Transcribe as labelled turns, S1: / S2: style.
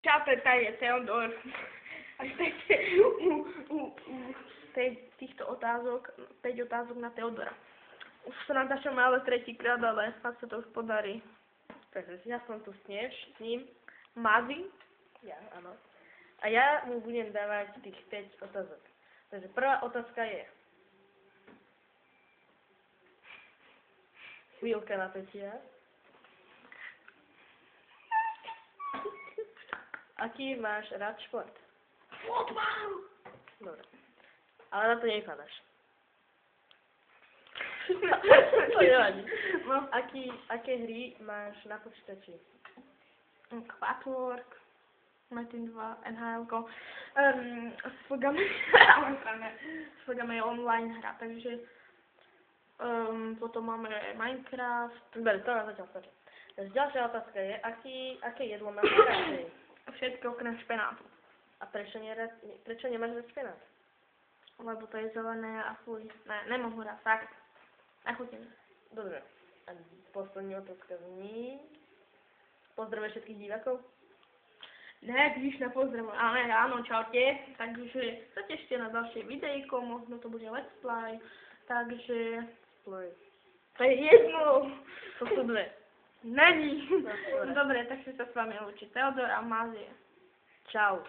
S1: Čau, tady je Teodor. A týchto otázok, 5 otázok na Teodora. Už sa nám tašom ale tretíkrát, ale fakt sa to už podarí. Takže ja som tu s ním, Mazi, ja, áno. A ja mu budem dávať tých 5 otázok. Takže prvá otázka je. Chvíľka napätia. Aký máš rád šport?
S2: Fotbal!
S1: Dobre. Ale na to nevypadáš. To nevadí.
S2: No.
S1: Aké hry máš na počítači?
S2: Quackwork, Metin 2, NHL-ko. S Fogami je online hra, takže potom máme Minecraft.
S1: Dobre, to nám zatiaľ stačí. Takže ďalšia otázka je, aké jedlo máš radšej?
S2: Všetko okrem špenátu.
S1: A prečo nemáš rád špenát?
S2: Lebo to je zelené a fuj. Ne, nemohu rád, fakt. Nechutím.
S1: Dobre. A poslední otázka zní... Pozdravuješ všetkých divákov?
S2: Ne, píš na pozdrav. Ale áno, čaute. Takže sa tešte na ďalšie videjko, možno to bude let's play. Takže...
S1: Play.
S2: To je jedno.
S1: To sú dve.
S2: Není.
S1: Dobre.
S2: Dobre, takže sa s vami učí Teodor a Mazie.
S1: Čau.